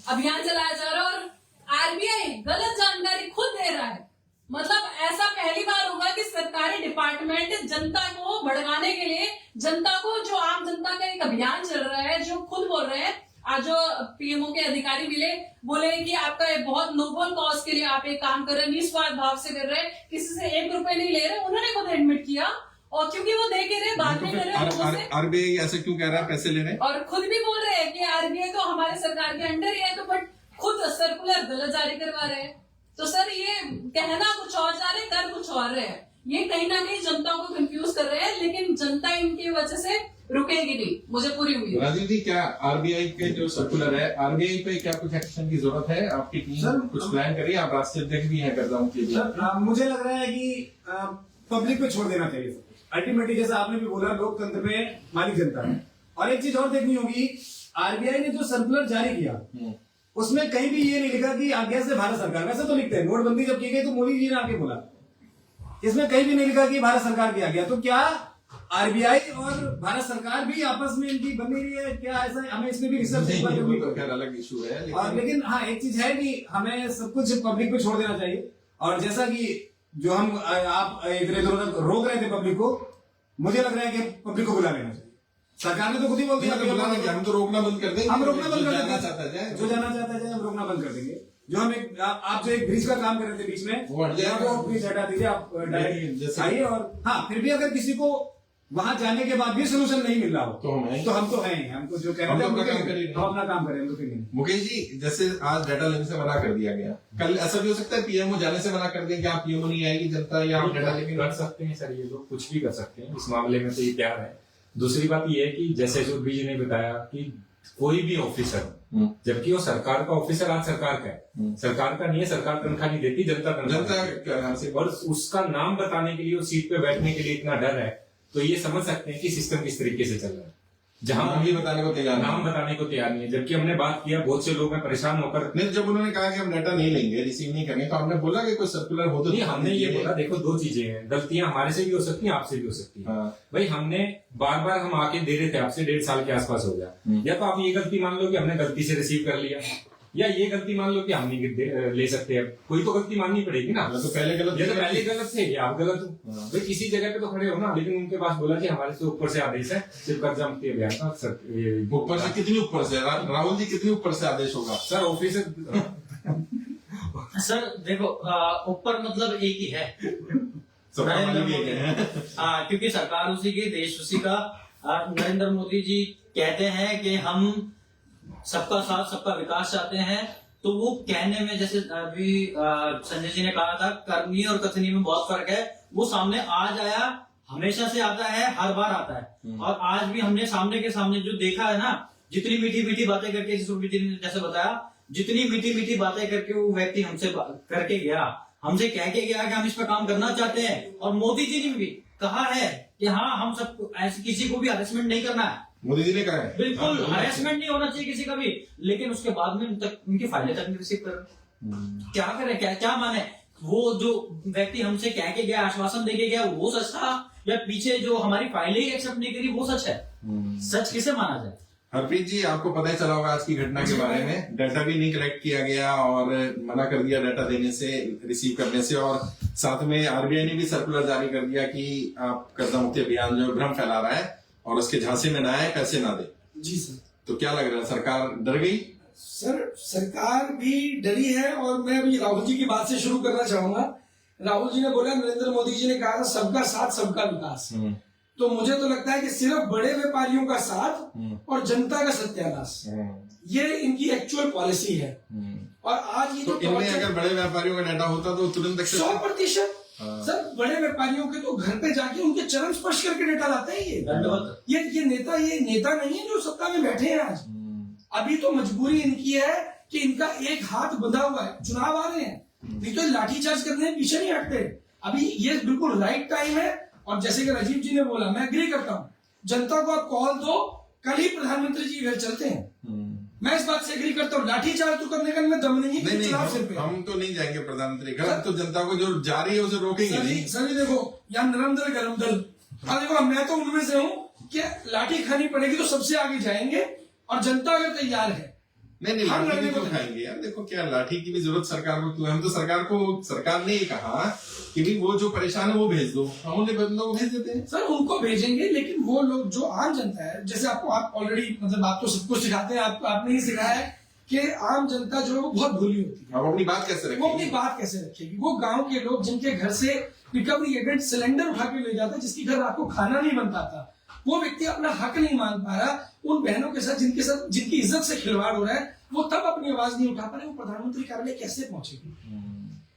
अभियान चलाया जा रहा है। और आरबीआई गलत जानकारी खुद दे रहा है। मतलब ऐसा पहली बार होगा कि सरकारी डिपार्टमेंट जनता को भड़काने के लिए, जनता को, जो आम जनता का एक अभियान चल रहा है, जो खुद बोल रहे हैं, आज जो पीएमओ के अधिकारी मिले, बोले कि आपका एक बहुत नोबल कॉज के लिए आप एक काम कर रहे हैं, निस्वार्थ भाव से कर रहे हैं, किसी से 1 रुपए नहीं ले रहे। उन्होंने खुद एडमिट किया, और क्योंकि वो दे के रहे, बाद में ले रहे लोगों से। आरबीआई ऐसे क्यों कह रहा है पैसे ले रहे हैं? और खुद भी बोल रहे हैं कि आरबीआई तो हमारे सरकार के अंडर ही है, तो बट खुद सर्कुलर गलत जारी करवा रहे हैं। तो सर, ये कहना कुछ और जा रहे हैं, कर कुछ और रहे हैं। ये कहीं ना कहीं जनता को कंफ्यूज कर रहे हैं, लेकिन जनता इनकी वजह से रुकेगी नहीं, मुझे पूरी उम्मीद है। राजीव जी, क्या आरबीआई के जो सर्कुलर है, आरबीआई पे क्या कुछ एक्शन की जरूरत है? आपकी टीम कुछ प्लान करिए, आप राष्ट्रीय अध्यक्ष भी हैं कर्जा मुक्ति अभियान। मुझे लग रहा है कि पब्लिक पे छोड़ देना चाहिए। अल्टीमेटली जैसा आपने भी बोला, लोकतंत्र में मालिक जनता है। और एक चीज और देखनी होगी, आरबीआई ने जो सर्कुलर जारी किया उसमें कहीं भी ये नहीं लिखा कि आज्ञा से भारत सरकार। वैसे तो लिखते हैं, नोटबंदी जब की गई तो मोदी जी ने आके बोला, इसमें कहीं भी नहीं लिखा कि भारत सरकार की आज्ञा। तो क्या आरबीआई और भारत सरकार भी आपस में इनकी बनी रही है क्या? ऐसा हमें इसमें भी रिसर्च अलग इशू है, लेकिन हाँ, एक चीज है कि हमें सब कुछ पब्लिक पे छोड़ देना चाहिए। और जैसा कि जो हम आप इतने दिनों तक रोक रहे थे पब्लिक को, मुझे लग रहा है कि पब्लिक को बुला लेना चाहिए। सरकार ने तो खुद ही बोल दिया, हम तो रोकना बंद कर देंगे, हम रोकना बंद कर देंगे। जो जाना चाहता है हम रोकना बंद कर देंगे। जो हम आप जो एक ब्रिज का काम कर रहे थे बीच में, वो ब्रिज हटा दीजिए, आप डायरेक्ट आइए। और हाँ, फिर भी अगर किसी को वहां जाने के बाद भी सोल्यूशन नहीं मिल रहा हो तो हम तो हैं, हमको जो कह रहे थे हम अपना काम करें, हम तो फिर। मुकेश जी, जैसे आज डाटा लेने से मना कर दिया गया, कल ऐसा भी हो सकता है पीएमओ जाने से मना कर देंगे, आप पीएमओ नहीं आएगी जनता, या आप डाटा लेके कर सकते हैं सर, ये लोग कुछ भी कर सकते हैं इस मामले में, तो ये तैयार है। दूसरी बात ये है कि जैसे सुरभि जी ने बताया कि कोई भी ऑफिसर, जबकि वो सरकार का ऑफिसर आज सरकार का है, सरकार का नहीं है, सरकार तनख्वाह नहीं देती, जनता तनख्वाह देती है। और उसका नाम बताने के लिए, उस सीट पे बैठने के लिए इतना डर है, तो ये समझ सकते हैं कि सिस्टम किस तरीके से चल रहा है, जहां नाम भी बताने को तैयार नहीं। नाम बताने को तैयार नहीं है। जबकि हमने बात किया, बहुत से लोग हैं परेशान होकर, नहीं, जब उन्होंने कहा कि हम डाटा नहीं लेंगे, रिसीव नहीं करेंगे, तो हमने बोला कि कोई सर्कुलर हो तो नहीं, हमने ये बोला देखो दो चीजें हैं, गलतियां हमारे से भी हो सकती हैं, आपसे भी हो सकती है। भाई हमने बार बार हम आके दे रहे थे आपसे, 1.5 साल के आसपास हो गया, या तो आप ये गलती मान लो कि हमने गलती से रिसीव कर लिया, या ये गलती मान लो कि हम नहीं ले सकते। अब कोई तो गलती माननी पड़ेगी ना। तो पहले गलत, ये तो पहले गलत थे, ये आप गलत हो भाई, किसी जगह पे तो खड़े हो ना। लेकिन उनके पास बोला कि हमारे से ऊपर से आदेश है सिर्फ कर्जा मुक्ति अभियान का। ऊपर से कितनी ऊपर से राहुल जी, कितनी ऊपर से आदेश होगा सर ऑफिस सर देखो, ऊपर मतलब एक ही है, नरेंद्र मोदी है। क्योंकि सरकार उसी की, देश उसी का। नरेंद्र मोदी जी कहते हैं कि हम सबका साथ सबका विकास चाहते हैं, तो वो कहने में, जैसे अभी संजय जी ने कहा था, करनी और कथनी में बहुत फर्क है। वो सामने आज आया, हमेशा से आता है, हर बार आता है, और आज भी हमने सामने के सामने जो देखा है ना, जितनी मीठी मीठी बातें करके, जैसे बताया, जितनी मीठी मीठी बातें करके वो व्यक्ति हमसे करके गया, हमसे कह के गया कि हम इस पर काम करना चाहते हैं। और मोदी जी ने भी कहा है कि हाँ, हम सब ऐसे किसी को भी हरेसमेंट नहीं करना है। मोदी जी ने कहा है बिल्कुल हरेसमेंट नहीं होना चाहिए किसी का भी, लेकिन उसके बाद में उनकी फाइलें तक नहीं रिसीव कर। क्या करें, क्या माने? वो जो व्यक्ति हमसे कह के गया, आश्वासन दे के गया, वो सच था, या पीछे जो हमारी फाइलें ही एक्सेप्ट नहीं करी वो सच है? सच किसे माना जाए? हरप्रीत जी, आपको पता ही चला होगा आज की घटना के बारे में। डाटा भी नहीं कलेक्ट किया गया और मना कर दिया डाटा देने से, रिसीव करने से, और साथ में आरबीआई ने भी सर्कुलर जारी कर दिया कि आप कर्जा मुक्ति अभियान जो भ्रम फैला रहा है और उसके झांसे में ना आए, पैसे ना दे। जी सर। तो क्या लग रहा है, सरकार डर गई? सर सरकार भी डरी है, और मैं अभी राहुल जी की बात से शुरू करना चाहूंगा। राहुल जी ने बोला, नरेंद्र मोदी जी ने कहा था सबका साथ सबका विकास, तो मुझे तो लगता है कि सिर्फ बड़े व्यापारियों का साथ और जनता का सत्यानाश, ये इनकी एक्चुअल पॉलिसी है। और आज ये तो इनमें अगर बड़े व्यापारियों का डाटा होता तो तुरंत 100% सर, बड़े व्यापारियों के तो घर पे जाके उनके चरण स्पर्श करके डेटा लाते हैं। ये नेता नहीं है जो सत्ता में बैठे हैं आज। अभी तो मजबूरी इनकी है कि इनका एक हाथ बंधा हुआ है, चुनाव आ रहे हैं, नहीं तो लाठीचार्ज करने में पीछे नहीं हटते। अभी ये बिल्कुल राइट टाइम है। और जैसे कि राजीव जी ने बोला, मैं एग्री करता हूँ, जनता को आप कॉल दो, कल ही प्रधानमंत्री जी घर चलते हैं। मैं इस बात से एग्री करता हूँ। लाठीचार्ज तो करने का इनमें दम नहीं है। नहीं, हम तो नहीं जाएंगे प्रधानमंत्री घर, हम तो जनता को जो जा रही है उसे रोकेंगे नहीं। सर देखो, यहाँ नरम दल गरम दल, और देखो मैं तो उनमें से हूँ कि लाठी खानी पड़ेगी तो सबसे आगे जाएंगे, और जनता अगर तैयार है। नहीं, लाठी भी तो खाएंगे यार। देखो क्या लाठी की भी जरूरत सरकार को क्यों? हम तो सरकार ने ये कहा कि भी वो जो परेशान है वो भेज दो, हम उन्हें बंदों को भेज देते हैं। सर उनको भेजेंगे, लेकिन वो लोग जो आम जनता है, जैसे आप ऑलरेडी मतलब आप तो सबको सिखाते हैं, आपने ही सिखाया है कि आम जनता जो है वो बहुत भोली होती है। अब अपनी बात कैसे रखेगी? वो अपनी बात कैसे रखेगी? वो गांव के लोग जिनके घर से रिकवरी एजेंट सिलेंडर उठा के ले जाता है, जिसकी घर रात को खाना नहीं बन पाता, वो व्यक्ति अपना हक नहीं मान पा रहा, उन बहनों के साथ जिनकी इज्जत से खिलवाड़ हो रहा है, वो तब अपनी आवाज नहीं उठा पा रहे, वो प्रधानमंत्री कार्यालय कैसे पहुंचेगी?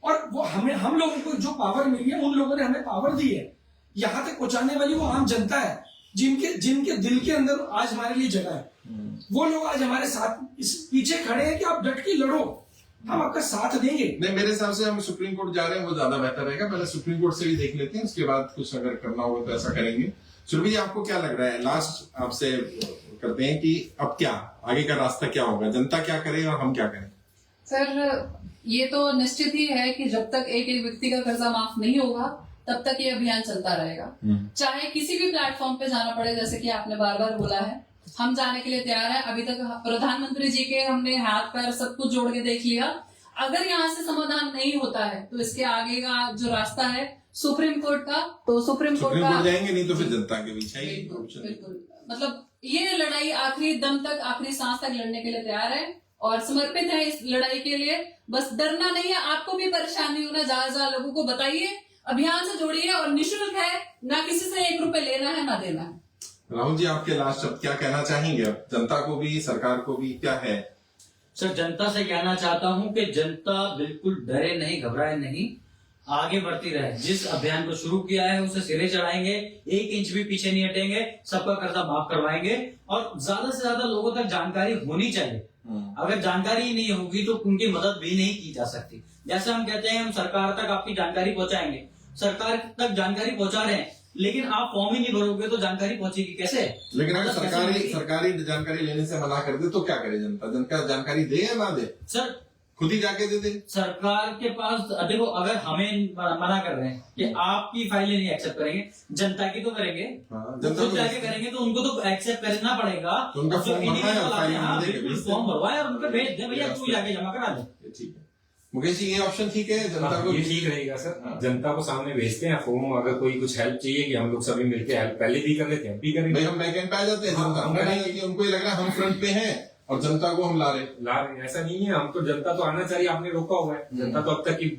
और वो हम लोगों को जो पावर मिली है, उन लोगों ने हमें पावर दी है, यहाँ तक पहुंचाने वाली वो आम जनता है, जिनके दिल के अंदर आज हमारे लिए जगह है। वो लोग आज हमारे साथ इस पीछे खड़े हैं कि आप डट के लड़ो, हम आपका साथ देंगे। नहीं, मेरे हिसाब से हम सुप्रीम कोर्ट जा रहे हैं, वो ज्यादा बेहतर रहेगा। पहले सुप्रीम कोर्ट से भी देख लेते हैं, उसके बाद कुछ अगर करना होगा तो ऐसा करेंगे। सुरभि जी, आपको क्या लग रहा है? लास्ट आपसे करते हैं कि अब क्या आगे का रास्ता क्या होगा, जनता क्या करे और हम क्या करें? सर ये तो निश्चित ही है कि जब तक एक एक व्यक्ति का कर्जा माफ नहीं होगा तब तक ये अभियान चलता रहेगा, चाहे किसी भी प्लेटफॉर्म पे जाना पड़े। जैसे कि आपने बार बार बोला है, हम जाने के लिए तैयार है। अभी तक प्रधानमंत्री जी के हमने हाथ पैर सब कुछ जोड़ के देख लिया। अगर यहाँ से समाधान नहीं होता है तो इसके आगे का जो रास्ता है सुप्रीम कोर्ट का, तो सुप्रीम कोर्ट जाएंगे, नहीं तो फिर जनता के बीच है। बिल्कुल, मतलब ये लड़ाई आखिरी दम तक, आखिरी सांस तक लड़ने के लिए तैयार है और समर्पित है इस लड़ाई के लिए। बस डरना नहीं है, आपको भी परेशानी होना, जहाँ लोगों को बताइए, अभियान से जोड़िए, और निःशुल्क है, ना किसी से 1 रुपए लेना है ना देना है। राहुल जी, आपके लास्ट अब क्या कहना चाहेंगे? अब जनता को भी, सरकार को भी क्या है? सर, जनता से कहना चाहता हूं कि जनता बिल्कुल डरे नहीं, घबराए नहीं। आगे बढ़ती रहे। जिस अभियान को शुरू किया है उसे सिरे चढ़ाएंगे, 1 इंच भी पीछे नहीं हटेंगे, सबका कर्जा माफ करवाएंगे और ज्यादा से ज्यादा लोगों तक जानकारी होनी चाहिए। अगर जानकारी ही नहीं होगी तो उनकी मदद भी नहीं की जा सकती। जैसे हम कहते हैं हम सरकार तक आपकी जानकारी पहुंचाएंगे, सरकार तक जानकारी पहुंचा रहे हैं, लेकिन आप फॉर्म ही नहीं भरोगे तो जानकारी पहुंचेगी कैसे? लेकिन अगर मदद कैसे मिलेगी? सरकारी जानकारी लेने से मना कर दे तो क्या करे जनता जानकारी दे या ना दे? सर खुद ही जाके दे दे। सरकार के पास देखो, अगर हमें मना कर रहे हैं कि आपकी फाइलें नहीं एक्सेप्ट करेंगे, जनता की तो करेंगे। जनता खुद को जाके करेंगे तो उनको तो एक्सेप्ट करना पड़ेगा। तो उनका फॉर्म भरवाएं और फाइल हाँ, दे के बिल्कुल भेज दें। फॉर्म भरवाए और उनको भेज दे, भैया तू जाके जमा करा दे। ठीक है मुकेश जी, ये ऑप्शन ठीक है जनता को? ये ठीक रहेगा सर। जनता को सामने भेजते हैं फॉर्म, अगर कोई कुछ हेल्प चाहिए कि हम लोग सभी मिलकर हेल्प पहले भी कर लेते हैं, भी करेंगे। भाई हम बैकएंड पे आ जाते हैं, जनता हम करेंगे कि उनको ये लग रहा है हम फ्रंट पे हैं और जनता को हम ला रहे। ऐसा नहीं है, हम तो जनता तो आना चाहिए, आपने रोका हुआ है। जनता तो अब तक की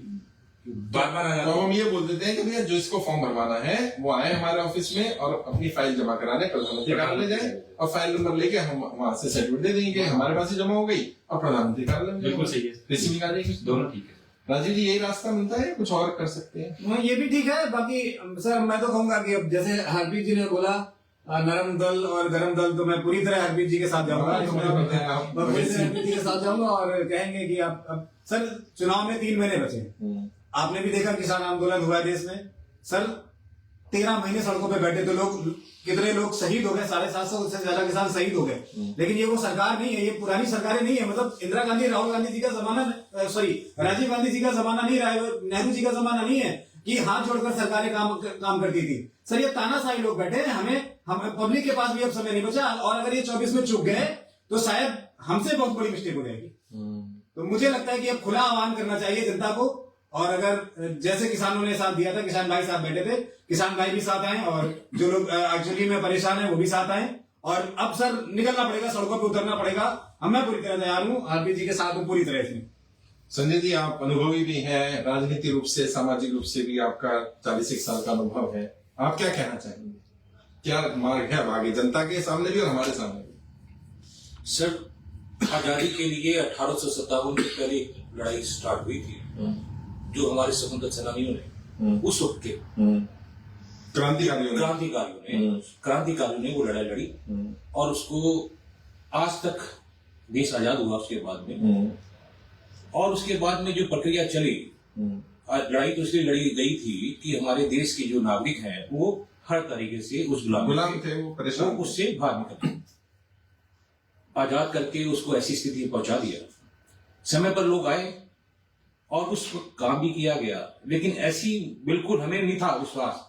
बार बार आ तो जाती है। हम ये बोल देते हैं कि भैया जो इसको फॉर्म भरवाना है वो आए हमारे ऑफिस में और अपनी फाइल जमा कराने प्रधानमंत्री कार्यालय जाए और फाइल नंबर लेके हम वहां से सर्टिफिकेट दे देंगे, हमारे पास ही जमा हो गई और प्रधानमंत्री कार्यालय में बिल्कुल सही है, रिसीविंग आ जाएगी। दोनों ठीक है। राजीव जी, यही रास्ता मिलता है, कुछ और कर सकते हैं? ये भी ठीक है। बाकी सर मैं तो कहूंगा कि अब जैसे हरप्रीत जी ने बोला नरम दल और गरम दल, तो मैं पूरी तरह हरप्रीत जी के साथ जाऊंगा। तो मैं पूरी तरह हरप्रीत जी के साथ जाऊंगा और कहेंगे कि आप अब सर चुनाव में 3 महीने बचे। आपने भी देखा किसान आंदोलन हुआ देश में सर, 13 महीने सड़कों पे बैठे थे लोग, कितने लोग शहीद हो गए, 750 से ज्यादा किसान शहीद हो गए। लेकिन ये वो सरकार नहीं है, ये पुरानी सरकारें नहीं है। मतलब इंदिरा गांधी, राहुल गांधी जी का जमाना, सॉरी राजीव गांधी जी का जमाना नहीं रहा है, नेहरू जी का जमाना नहीं है कि हाथ जोड़कर सरकारें काम करती थी। सर ये तानाशाही लोग बैठे हैं, हम पब्लिक के पास भी अब समय नहीं बचा और अगर ये 24 में चूक गए तो शायद हमसे बहुत बड़ी मिस्टेक हो जाएगी। तो मुझे लगता है कि अब खुला आह्वान करना चाहिए जनता को, और अगर जैसे किसानों ने साथ दिया था, किसान भाई साथ बैठे थे, किसान भाई भी साथ आए और जो लोग एक्चुअली में परेशान है वो भी साथ आए। और अब सर निकलना पड़ेगा, सड़कों पे उतरना पड़ेगा। मैं पूरी तरह तैयार हूँ, आरपी जी के साथ हूँ पूरी तरह से। संजय जी, आप अनुभवी भी हैं, राजनीतिक रूप से सामाजिक रूप से भी आपका 40 साल का अनुभव है, आप क्या कहना चाहेंगे? क्या मार्ग है अब आगे जनता के सामने भी और हमारे सामने भी? सर आजादी के लिए 1857 की पहले लड़ाई स्टार्ट हुई थी, जो हमारे स्वतंत्रता सेनानियों ने उस वक्त के क्रांतिकारियों ने वो लड़ाई लड़ी और उसको आज तक देश आजाद हुआ उसके बाद में। और उसके बाद में जो प्रक्रिया चली, लड़ाई तो इसलिए लड़ी गई थी कि हमारे देश के जो नागरिक हैं वो हर तरीके से उस गुलाम थे, वो परेशान, उससे भाग निकले, आजाद करके उसको ऐसी स्थिति में पहुंचा दिया। समय पर लोग आए और उस काम भी किया गया, लेकिन ऐसी बिल्कुल हमें नहीं था विश्वास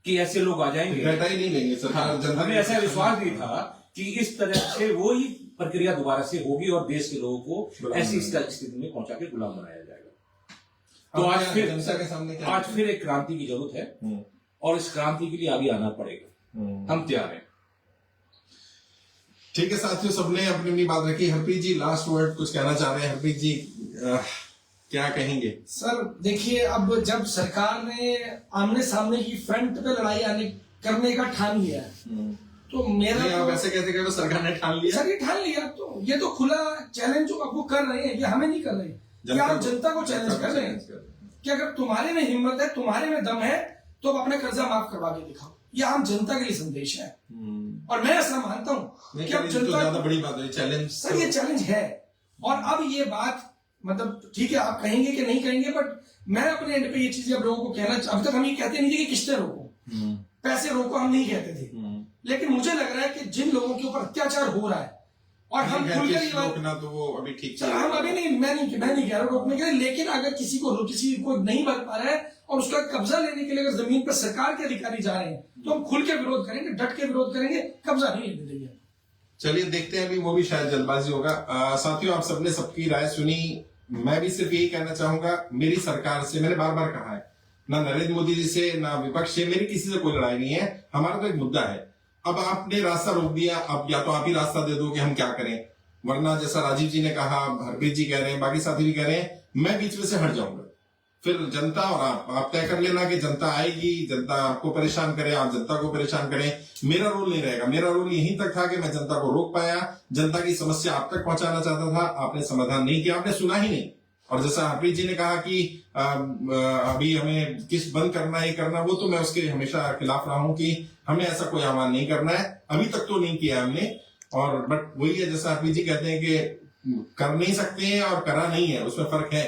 कि ऐसे लोग आ जाएंगे, डेटा ही नहीं लेंगे सरकार। हमें ऐसा विश्वास नहीं था कि इस तरह से वो ही प्रक्रिया दोबारा से होगी और देश के लोगों को ऐसी स्थिति में पहुंचा के गुलाम बनाया जाएगा। तो आज फिर जनता के सामने एक क्रांति की जरूरत है और इस क्रांति के लिए आगे आना पड़ेगा। हम तैयार हैं। ठीक है साथियों, सबने अपनी अपनी बात रखी। हरप्रीत जी, लास्ट वर्ड कुछ कहना चाह रहे हैं? हरप्रीत जी क्या कहेंगे? सर देखिए, अब जब सरकार ने आमने सामने की फ्रंट पे लड़ाई करने का ठान लिया है, तो मेरा आप ऐसे कहते कि सरकार ने ठान लिया? सर ये ठान लिया, तो ये तो खुला चैलेंज जो अब वो कर रहे हैं, ये हमें नहीं कर रहे हैं, ये आप जनता को चैलेंज कर रहे हैं कि अगर तुम्हारे में हिम्मत है, तुम्हारे में दम है, तो अब अपना कर्जा माफ करवा के दिखाओ। ये आम जनता के लिए संदेश है और मैं ऐसा मानता हूँ कि अब जनता, ज्यादा बड़ी बात है चैलेंज। सर ये चैलेंज है और अब ये बात, मतलब ठीक है आप कहेंगे कि नहीं कहेंगे, बट मैं अपने एंड पे ये चीजें अब लोगों को कहना, अब तक हम ये कहते नहीं थे कि किस्तें रोको, पैसे रोको, हम नहीं कहते थे, लेकिन मुझे लग रहा है कि जिन लोगों के ऊपर अत्याचार हो रहा है और हम खुलकर ये रोकना, तो वो अभी ठीक चल, हम अभी नहीं, मैं नहीं कह रहा रोकने के लिए, लेकिन अगर किसी को नहीं बन पा रहा है और उसका कब्जा लेने के लिए अगर जमीन पर सरकार के अधिकारी जा रहे हैं, तो हम खुल के विरोध करेंगे, डट के विरोध करेंगे, कब्जा नहीं लेने देंगे। चलिए देखते हैं, अभी वो भी शायद जल्दबाजी होगा। साथियों, आप सबने सबकी राय सुनी। मैं भी सिर्फ यही कहना चाहूंगा, मेरी सरकार से मैंने बार बार कहा है, ना नरेंद्र मोदी जी से ना विपक्ष से मेरी किसी से कोई लड़ाई नहीं है। हमारा तो एक मुद्दा है, अब आपने रास्ता रोक दिया, अब या तो आप ही रास्ता दे दो कि हम क्या करें, वरना जैसा राजीव जी ने कहा, हरप्रीत जी कह रहे हैं, बाकी साथी भी कह रहे हैं, मैं बीच में से हट जाऊंगा। फिर जनता और आप तय कर लेना कि जनता आएगी, जनता आपको परेशान करे, आप जनता को परेशान करें। मेरा रोल नहीं रहेगा। मेरा रोल यहीं तक था कि मैं जनता को रोक पाया, जनता की समस्या आप तक पहुंचाना चाहता था, आपने समाधान नहीं किया, आपने सुना ही नहीं। और जैसा हरप्रीत जी ने कहा कि अभी हमें किस्त बंद करना है करना, वो तो मैं उसके हमेशा खिलाफ रहा हूं कि हमें ऐसा कोई आह्वान नहीं करना है, अभी तक तो नहीं किया हमने। और बट वही है जैसा हरप्रीत जी कहते हैं कि कर नहीं सकते हैं और करा नहीं है, उसमें फर्क है।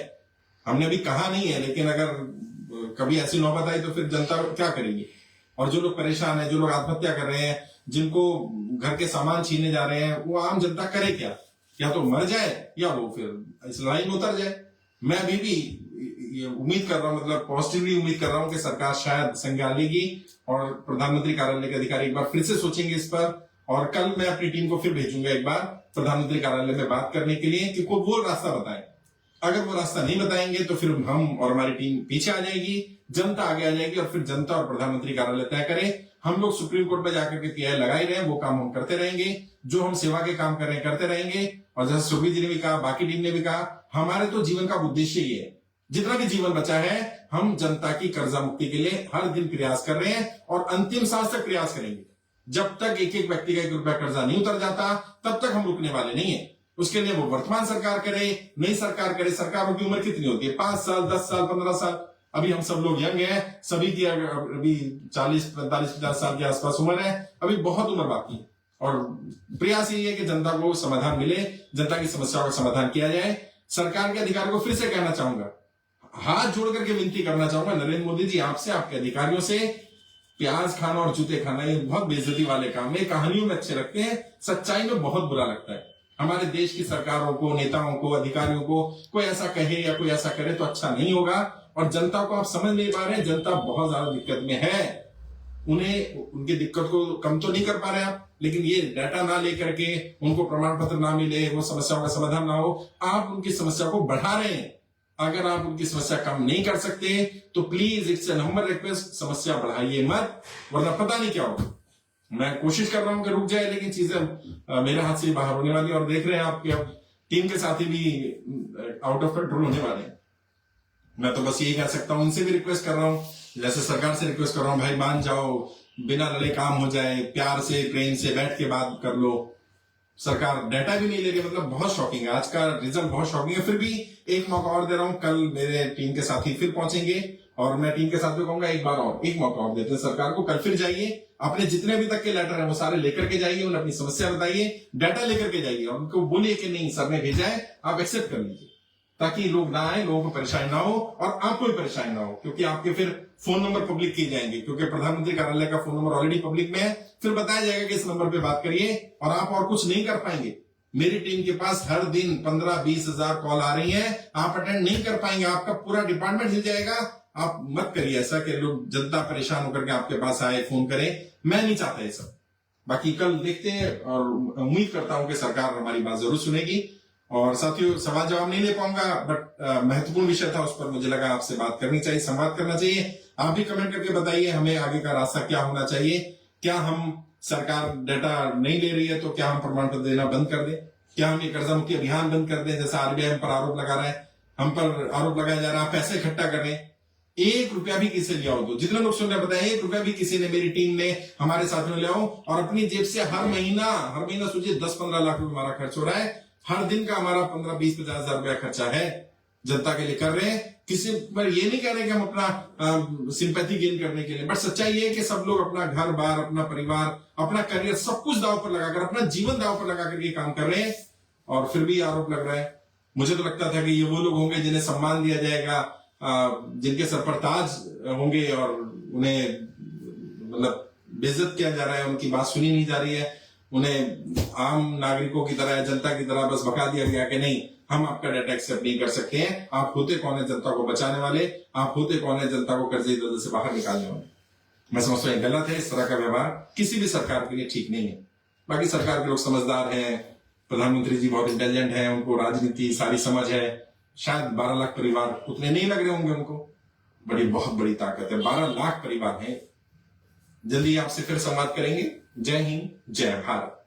हमने अभी कहा नहीं है, लेकिन अगर कभी ऐसी नौबत आई तो फिर जनता क्या करेगी। और जो लोग परेशान है, जो लोग आत्महत्या कर रहे हैं, जिनको घर के सामान छीने जा रहे हैं, वो आम जनता करे क्या? या तो मर जाए या वो फिर इस लड़ाई में उतर जाए। मैं अभी भी ये उम्मीद कर रहा हूं, मतलब पॉजिटिवली उम्मीद कर रहा हूं कि सरकार शायद संज्ञान लेगी और प्रधानमंत्री कार्यालय के अधिकारी एक बार फिर से सोचेंगे इस पर। और कल मैं अपनी टीम को फिर भेजूंगा एक बार प्रधानमंत्री कार्यालय में बात करने के लिए कि कोई वो रास्ता बताए। अगर वो रास्ता नहीं बताएंगे तो फिर हम और हमारी टीम पीछे आ जाएगी, जनता आगे आ जाएगी और फिर जनता और प्रधानमंत्री कार्यालय तय करे। हम लोग सुप्रीम कोर्ट में जाकर के पीआई लगाए रहे, वो काम हम करते रहेंगे, जो हम सेवा के काम कर रहे हैं करते रहेंगे। और जैसे सुप्रीत जी ने भी कहा, बाकी टीम ने भी कहा, हमारे तो जीवन का उद्देश्य ही है, जितना भी जीवन बचा है हम जनता की कर्जा मुक्ति के लिए हर दिन प्रयास कर रहे हैं और अंतिम सांस तक प्रयास करेंगे। जब तक एक एक व्यक्ति का 1 रुपया कर्जा नहीं उतर जाता तब तक हम रुकने वाले नहीं है। उसके लिए वो वर्तमान सरकार करे, नई सरकार करे। सरकारों की उम्र कितनी होती है? 5 साल, 10 साल, 15 साल। अभी हम सब लोग यंग हैं, सभी की अभी 40, 45, 50 साल के आसपास उम्र है, अभी बहुत उम्र बाकी है। और प्रयास यही है कि जनता को समाधान मिले, जनता की समस्याओं का समाधान किया जाए। सरकार के अधिकारियों को फिर से कहना चाहूंगा, हाथ जोड़ करके विनती करना चाहूंगा नरेंद्र मोदी जी आपसे, आपके अधिकारियों से, प्याज खाना और जूते खाना ये बहुत बेइज्जती वाले काम है। कहानियों में अच्छे लगते हैं, सच्चाई में बहुत बुरा लगता है। हमारे देश की सरकारों को, नेताओं को, अधिकारियों को कोई ऐसा कहे या कोई ऐसा करे तो अच्छा नहीं होगा। और जनता को आप समझ नहीं पा रहे हैं, जनता बहुत ज्यादा दिक्कत में है। उन्हें उनकी दिक्कत को कम तो नहीं कर पा रहे आप, लेकिन ये डाटा ना लेकर के, उनको प्रमाण पत्र ना मिले, वो समस्याओं का समाधान ना हो, आप उनकी समस्या को बढ़ा रहे हैं। अगर आप उनकी समस्या कम नहीं कर सकते तो please it's an humble request, समस्या बढ़ाइए मत, वरना पता नहीं क्या होगा। मैं कोशिश कर रहा हूं कि रुक जाए, लेकिन चीजें मेरे हाथ से बाहर होने वाली, और देख रहे हैं आपके अब टीम के साथी भी आउट ऑफ कंट्रोल होने वाले हैं। मैं तो बस यही कह सकता हूं, उनसे भी रिक्वेस्ट कर रहा हूं, जैसे सरकार से रिक्वेस्ट कर रहा हूं, भाई मान जाओ, बिना लड़े काम हो जाए, प्यार से, प्रेम से बैठ के बात कर लो। सरकार डाटा भी नहीं ले रही, मतलब बहुत शॉकिंग है, आज का रिजल्ट बहुत शॉकिंग है। फिर भी एक मौका और दे रहा हूं, कल मेरे टीम के साथी फिर पहुंचेंगे और मैं टीम के साथ भी कहूंगा एक बार और, एक मौका और देते हैं सरकार को। कल फिर जाइए, अपने जितने भी तक के लेटर है वो सारे लेकर के जाइए, उन्हें अपनी समस्या बताइए, डाटा लेकर के जाइए और उनको बोलिए कि नहीं सर ने भेजा है, आप एक्सेप्ट कर लीजिए, ताकि लोग ना आए, लोगों को परेशानी ना हो और आपको भी परेशानी ना हो। क्योंकि आपके फिर फोन नंबर पब्लिक किए जाएंगे, क्योंकि प्रधानमंत्री कार्यालय का फोन नंबर ऑलरेडी पब्लिक में है। फिर बताया जाएगा कि इस नंबर पे बात करिए और आप और कुछ नहीं कर पाएंगे। मेरी टीम के पास हर दिन 15-20 हजार कॉल आ रही है, आप अटेंड नहीं कर पाएंगे, आपका पूरा डिपार्टमेंट हिल जाएगा। आप मत करिए ऐसा कि लोग, जनता परेशान होकर के आपके पास आए, फोन करें, मैं नहीं चाहता ये सब। बाकी कल देखते हैं और उम्मीद करता हूं कि सरकार हमारी बात जरूर सुनेगी। और साथियों, सवाल जवाब नहीं ले पाऊंगा, बट महत्वपूर्ण विषय था, उस पर मुझे लगा आपसे बात करनी चाहिए, संवाद करना चाहिए। आप भी कमेंट करके बताइए हमें आगे का रास्ता क्या होना चाहिए। क्या हम, सरकार डाटा नहीं ले रही है तो क्या हम प्रमाण पत्र देना बंद कर दें? क्या हम ये कर्जा मुक्ति अभियान बंद कर दें? जैसा आरबीआई हम पर आरोप लगा रहा है, हम पर आरोप लगाया जा रहा है, पैसे इकट्ठा करें, 1 रुपया भी किसी ले आओ, तो जितने लोग सुन रहे बताए, 1 रुपया भी किसी ने, मेरी टीम ने, हमारे साथियों ने ले आओ और अपनी जेब से हर महीना सोचिए 10-15 लाख रुपए हमारा खर्च हो रहा है। हर दिन का हमारा 15-20-50 हजार रुपया खर्चा है, जनता के लिए कर रहे हैं। किसी पर ये नहीं कह रहे कि हम अपना सिंपैथी गेन करने के लिए, बट सच्चाई ये है कि सब लोग अपना घर बार, अपना परिवार, अपना करियर, सब कुछ दांव पर लगाकर, अपना जीवन दांव पर लगा करके काम कर रहे हैं और फिर भी आरोप लग रहा है। मुझे तो लगता था कि ये वो लोग होंगे जिन्हें सम्मान दिया जाएगा, जिनके सर पर ताज होंगे और उन्हें मतलब बेइज्जत किया जा रहा है, उनकी बात सुनी नहीं जा रही है, उन्हें आम नागरिकों की तरह, जनता की तरह बस भगा दिया गया कि नहीं, हम आपका डाटा एक्सेप्ट नहीं कर सकते हैं। आप होते कौन है जनता को बचाने वाले? आप होते कौन है जनता को कर्जे दलदल से बाहर निकालने वाले? मैं समझता हूँ गलत है, इस तरह का व्यवहार किसी भी सरकार के लिए ठीक नहीं है। बाकी सरकार के लोग समझदार हैं, प्रधानमंत्री जी बहुत इंटेलिजेंट हैं, उनको राजनीति सारी समझ है। शायद 12 लाख परिवार उतने नहीं लग रहे होंगे उनको, बहुत बड़ी ताकत है, 12 लाख परिवार हैं। जल्दी आपसे फिर संवाद करेंगे। जय हिंद, जय भारत।